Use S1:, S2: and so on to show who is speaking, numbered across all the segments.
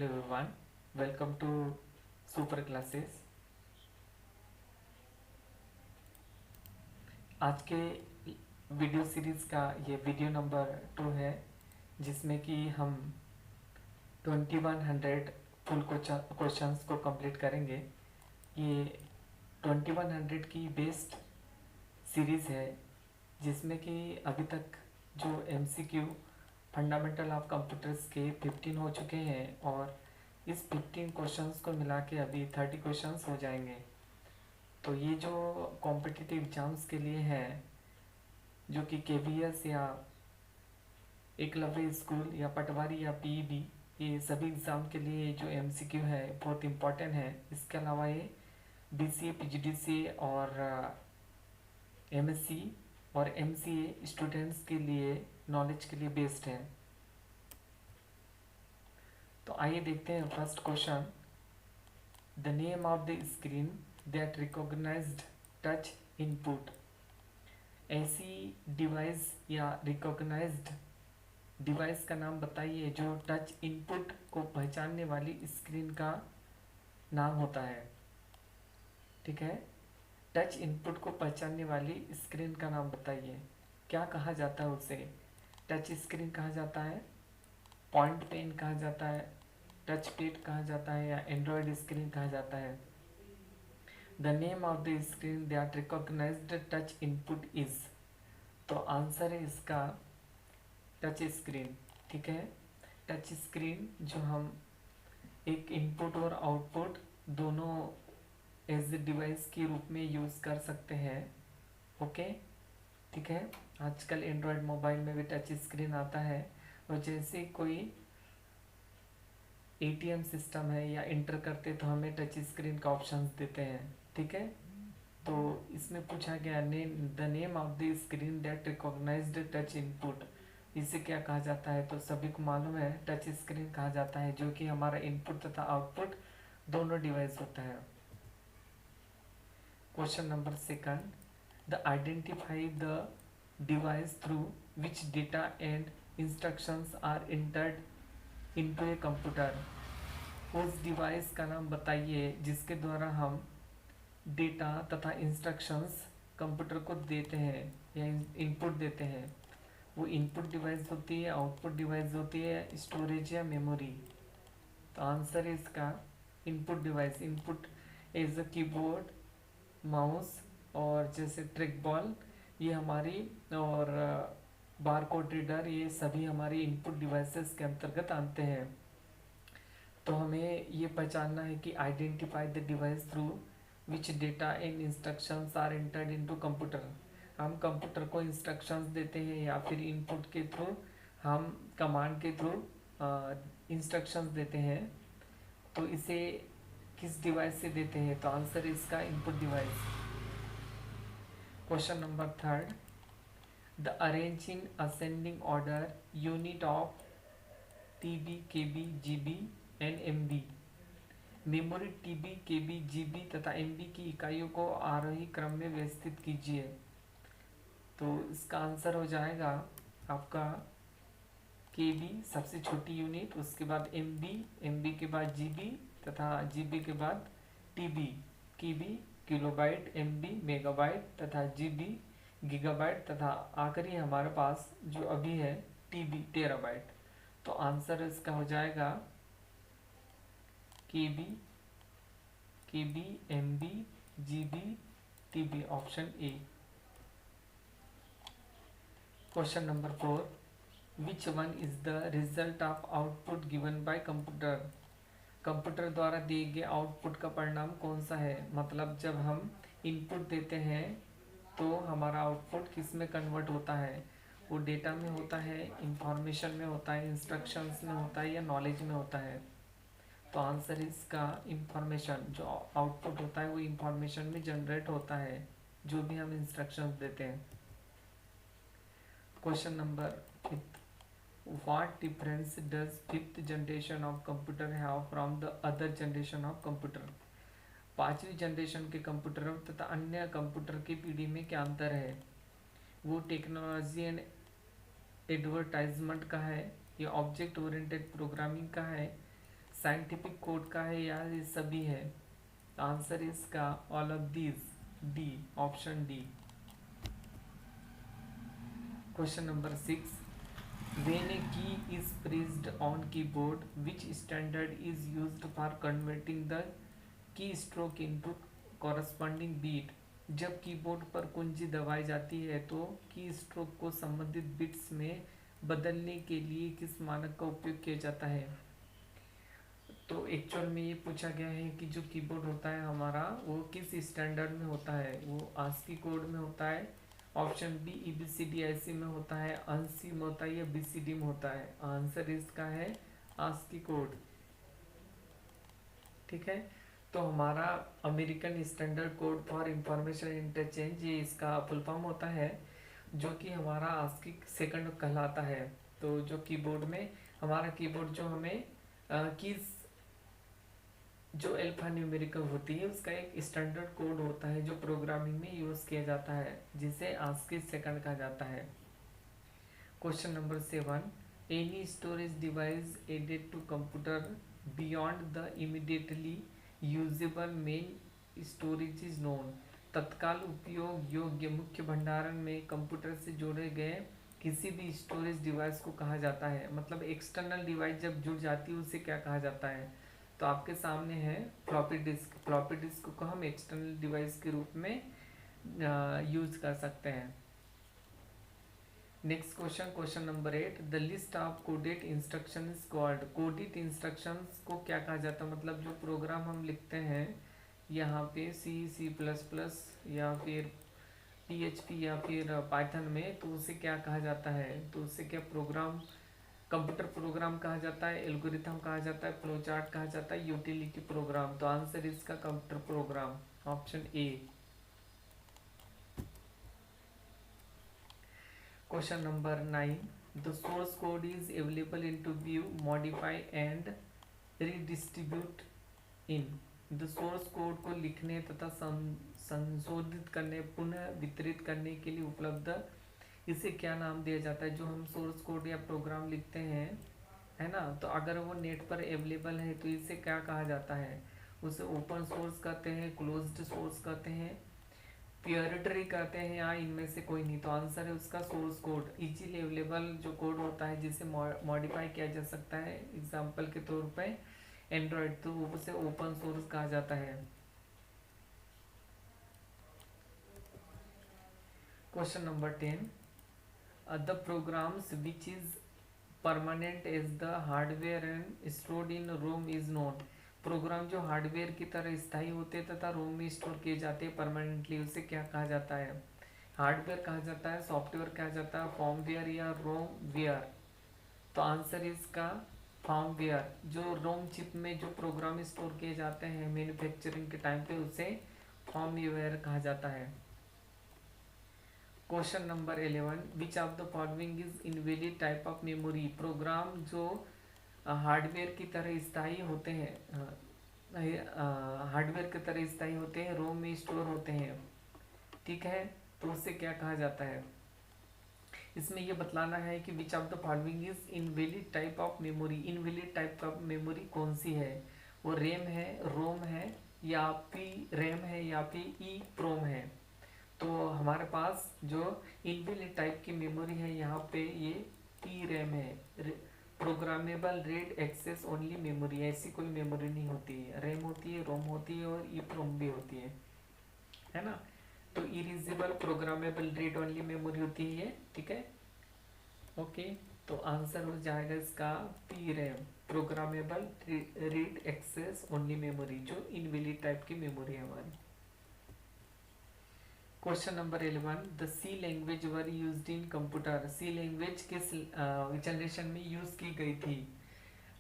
S1: Hello everyone, welcome to Super Classes। आज के video series का ये वीडियो नंबर 2 है, जिसमें कि हम 2100 फुल क्वेश्चंस को कंप्लीट करेंगे। ये 2100 की बेस्ट सीरीज है, जिसमें कि अभी तक जो MCQ फंडामेंटल ऑफ कंप्यूटर्स के 15 हो चुके हैं और इस 15 क्वेश्चंस को मिला के अभी 30 क्वेश्चंस हो जाएंगे। तो ये जो कॉम्पिटिटिव एग्जाम्स के लिए हैं, जो कि KVS या एकलव्य स्कूल या पटवारी या PEB, ये सभी एग्ज़ाम के लिए जो MCQ है बहुत इम्पोर्टेंट है। इसके अलावा ये BCA PGDCA और MSc और MCA स्टूडेंट्स के लिए नॉलेज के लिए बेस्ड है। तो आइए देखते हैं first question. The name of the screen that recognised touch input. ऐसी डिवाइस या रिकॉग्नाइज्ड डिवाइस का नाम बताइए जो टच इनपुट को पहचानने वाली स्क्रीन का नाम होता है। ठीक है, टच इनपुट को पहचानने वाली स्क्रीन का नाम बताइए। क्या कहा जाता है उसे? टच स्क्रीन कहा जाता है, पॉइंट पेन कहा जाता है, टच पैड कहा जाता है, या एंड्रॉयड स्क्रीन कहा जाता है। The name of the screen that recognised touch input is. तो आंसर है इसका टच स्क्रीन। ठीक है, टच स्क्रीन जो हम एक इनपुट और आउटपुट दोनों एज ए डिवाइस के रूप में यूज़ कर सकते हैं। ओके, ठीक है। आजकल एंड्रॉयड मोबाइल में भी टच स्क्रीन आता है, और जैसे कोई ATM सिस्टम है या इंटर करते तो हमें टच स्क्रीन का ऑप्शन देते हैं। ठीक है, तो इसमें पूछा गया the name of the screen that recognised touch input, इसे क्या कहा जाता है? तो सभी को मालूम है टच स्क्रीन कहा जाता है, जो कि हमारा इनपुट तथा आउटपुट दोनों डिवाइस होता है। Question number second, the identify the device through which data and instructions are entered into a computer. उस डिवाइस का नाम बताइए जिसके द्वारा हम डेटा तथा इंस्ट्रक्शंस कंप्यूटर को देते हैं या इनपुट देते हैं। वो इनपुट डिवाइस होती है, आउटपुट डिवाइस होती है, स्टोरेज या मेमोरी। तो आंसर है इसका input device. Input as a keyboard, mouse और जैसे ट्रैक बॉल, ये हमारी, और बार कोड रीडर, ये सभी हमारी इनपुट डिवाइसेस के अंतर्गत आते हैं। तो हमें ये पहचानना है कि identify the device through which data and instructions are entered into computer. हम कंप्यूटर को इंस्ट्रक्शंस देते हैं या फिर इनपुट के थ्रू, हम कमांड के थ्रू इंस्ट्रक्शंस देते हैं। तो इसे किस डिवाइस से देते हैं? तो आंसर इसका input device. Question number third, the arrange in ascending order unit of TB, KB, GB and MB। Memory TB, KB, GB तथा MB की इकाइयों को आरोही क्रम में व्यवस्थित कीजिए। तो इसका आंसर हो जाएगा आपका KB सबसे छोटी यूनिट, उसके बाद MB के बाद GB तथा GB के बाद TB। KB kilobyte, MB megabyte तथा GB गीगाबाइट, तथा आखिरी हमारे पास जो अभी है TB टेराबाइट। तो आंसर इसका हो जाएगा KB, MB, GB, TB, option A. Question number 4, which one is the result of output given by computer. Computer द्वारा दिए गए आउटपुट का परिणाम कौन सा है? मतलब जब हम इनपुट देते हैं तो हमारा आउटपुट किस में कन्वर्ट होता है? वो डेटा में होता है, इंफॉर्मेशन में होता है, इंस्ट्रक्शंस में होता है, या नॉलेज में होता है? तो आंसर इसका इंफॉर्मेशन। जो आउटपुट होता है वो इंफॉर्मेशन में जनरेट होता है, जो भी हम इंस्ट्रक्शंस देते हैं। Question number 5, what difference does fifth generation of computer have from the other generation of computer. पांचवी जनरेशन के कंप्यूटर तथा अन्य कंप्यूटर की पीढ़ी में क्या अंतर है? वो टेक्नोलॉजी एंड एडवर्टाइजमेंट का है, या ऑब्जेक्ट ओरिएंटेड प्रोग्रामिंग का है, साइंटिफिक कोड का है या ये सभी है? आंसर इसका all of these, D, option D. Question number 6, when a key is pressed on keyboard, which standard is used for converting the keystroke into corresponding beat? जब कीबोर्ड पर कुंजी दबाई जाती है तो की स्ट्रोक को संबंधित बिट्स में बदलने के लिए किस मानक का उपयोग किया जाता है? तो एक्चुअल में ये पूछा गया है कि जो कीबोर्ड होता है हमारा वो किस स्टैंडर्ड में होता है, वो आस्की कोड में होता है, ऑप्शन बी EBCDIC में होता है, ANSI में होता है या BCD में होता है? आंसर इसका है आस्की कोड। ठीक है, तो हमारा American standard code for information interchange ये इसका फुल फॉर्म होता है, जो कि हमारा आस्की सेकंड कहलाता है। तो जो कीबोर्ड में हमारा कीबोर्ड जो हमें कीज जो अल्फा न्यूमेरिकल होती है उसका एक स्टैंडर्ड कोड होता है जो प्रोग्रामिंग में यूज किया जाता है, जिसे आस्की सेकंड कहा जाता है। Question number 7, any storage device added to computer beyond the immediately usable main storage is known. तत्काल उपयोग योग्य मुख्य भंडारण में कंप्यूटर से जोड़े गए किसी भी स्टोरेज डिवाइस को कहा जाता है। मतलब एक्सटर्नल डिवाइस जब जुड़ जाती है उसे क्या कहा जाता है? तो आपके सामने है फ्लॉपी डिस्क। फ्लॉपी डिस्क को हम एक्सटर्नल डिवाइस के रूप में यूज कर सकते हैं। Next question, question number 8, the list of coded instruction is called. Coded instructions को क्या कहा जाता है? मतलब जो प्रोग्राम हम लिखते हैं यहाँ पे C++ या फिर PHP या फिर पाइथन में, तो उसे क्या कहा जाता है? तो उसे क्या प्रोग्राम, कंप्यूटर प्रोग्राम कहा जाता है, एल्गोरिथम कहा जाता है, फ्लो चार्ट कहा जाता है, यूटिलिटी प्रोग्राम? तो आंसर इसका computer program, option A. Question number 9, the source code is available in to view, modify and redistribute in. The source code को लिखने तथा संशोधित करने, पुनः वितरित करने के लिए उपलब्ध, इसे क्या नाम दिया जाता है? जो हम सोर्स कोड या प्रोग्राम लिखते हैं, है ना, तो अगर वो नेट पर अवेलेबल है तो इसे क्या कहा जाता है? उसे ओपन सोर्स कहते हैं, क्लोज्ड सोर्स कहते हैं, प्योरिटरी कहते हैं, या इनमें से कोई नहीं? तो आंसर है उसका सोर्स कोड। इजीली अवेलेबल जो कोड होता है जिसे मॉडिफाई किया जा सकता है, एग्जाम्पल के तौर पे एंड्रॉयड, तो उसे ओपन सोर्स कहा जाता है। Question number 10, the programs which is permanent as the hardware and stored in ROM is known। Program जो हार्डवेयर की तरह स्थायी होते तथा रोम में स्टोर किए जाते हैं परमानेंटली, उसे क्या कहा जाता है? हार्डवेयर कहा जाता है, सॉफ्टवेयर कहा जाता है, फॉर्मवेयर या रोमवेयर? तो आंसर इसका फॉर्मवेयर। जो रोम चिप में जो प्रोग्राम स्टोर किए जाते हैं मैन्युफैक्चरिंग के टाइम पे, उसे फॉर्मवेयर कहा जाता है। Question number 11, which of the following is invalid type of memory. Program जो हार्डवेयर की तरह स्थायी होते हैं, हार्डवेयर की तरह स्थायी होते हैं, रोम में स्टोर होते हैं, ठीक है, तो उससे क्या कहा जाता है? इसमें यह बतलाना है कि विच of the following is invalid type of memory. Invalid type of memory कौन सी है? वो रैम है, रोम है, या फिर रैम है, या फिर ई प्रोम है? तो हमारे पास जो इनबिल्ट टाइप की मेमोरी है यहाँ पे ये PRAM है, programmable read access only memory. ऐसी कोई मेमोरी नहीं होती है, रैम होती है, रोम होती है और EPROM भी होती है ना। तो erasable programmable read only memory होती है, ठीक है, ओके। तो आंसर हो जाएगा इसका PRAM, programmable read access only memory, जो इनवैलिड टाइप की मेमोरी है हमारी। Question number 11, the C language were used in computer. C language किस जनरेशन में यूज की गई थी?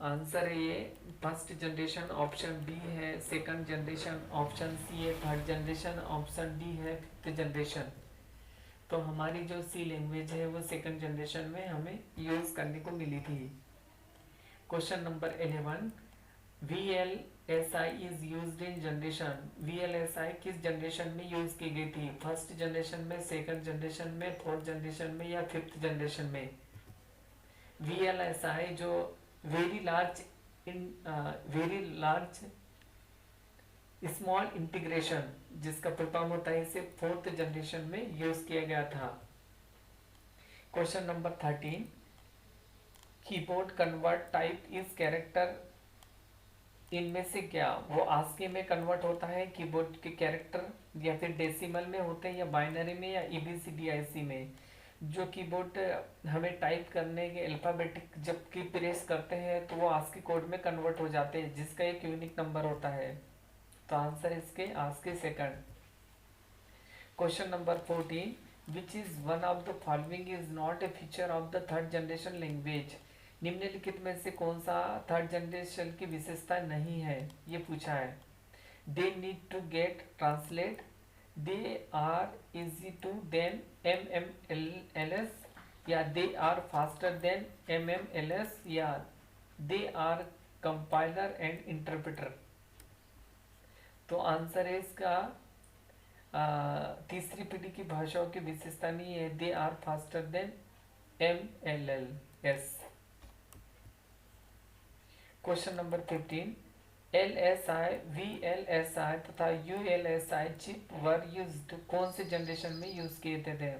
S1: आंसर है ये फर्स्ट जनरेशन, ऑप्शन बी है सेकंड जनरेशन, ऑप्शन सी है थर्ड जनरेशन, ऑप्शन डी है फिफ्थ जनरेशन। तो हमारी जो C लैंग्वेज है वो सेकंड जनरेशन में हमें यूज करने को मिली थी। Question number 11, VLSI is used in generation. VLSI किस जनरेशन में यूज की गई थी? फर्स्ट जनरेशन में, सेकंड जनरेशन में, फोर्थ जनरेशन में या फिफ्थ जनरेशन में? VLSI जो very large in very large small integration, जिसका फुल फॉर्म होता है, इसे 4th जनरेशन में यूज किया गया था। Question number 13, keyboard convert type is character, इनमें से क्या वो आस्की में कन्वर्ट होता है कीबोर्ड के कैरेक्टर, या फिर डेसिमल में होते हैं, या बाइनरी में, या EBCDIC में? जो कीबोर्ड हमें टाइप करने के अल्फाबेटिक जब की प्रेस करते हैं तो वो आस्की कोड में कन्वर्ट हो जाते हैं, जिसका एक यूनिक नंबर होता है। तो आंसर इसके आस्की second. Question number 14, which is one of the following is not a feature of the third generation language? निम्नलिखित में से कौन सा थर्ड जनरेशन की विशेषता नहीं है, ये पूछा है। They need to get translate, they are easy to than MMLS, या they are faster than MMLS, या they are compiler and interpreter? तो आंसर है इसका तीसरी पीढ़ी की भाषाओं की विशेषता नहीं है, they are faster than MLLS। Question number 15, LSI, VLSI तथा ULSI चिप वर यूज्ड, कौन से जनरेशन में यूज किए थे?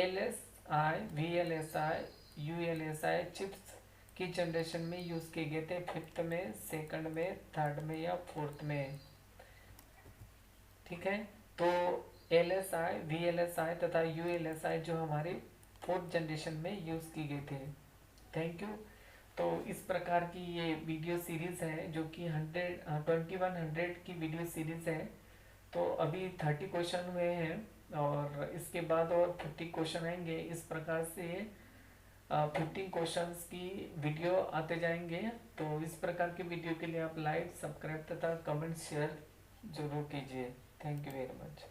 S1: LSI, VLSI, ULSI चिप्स की जनरेशन में यूज किए गए थे? 5th में, 2nd में, 3rd में, या 4th में? ठीक है, तो LSI, VLSI तथा ULSI जो हमारे 4th जनरेशन में यूज की गई थे। Thank you. तो इस प्रकार की ये वीडियो सीरीज है जो कि 2100 की वीडियो सीरीज है। तो अभी 30 क्वेश्चन हुए हैं और इसके बाद और 50 क्वेश्चन आएंगे। इस प्रकार से 15 क्वेश्चंस की वीडियो आते जाएंगे। तो इस प्रकार की वीडियो के लिए आप लाइक, सब्सक्राइब तथा कमेंट शेयर जरूर कीजिए। Thank you very much.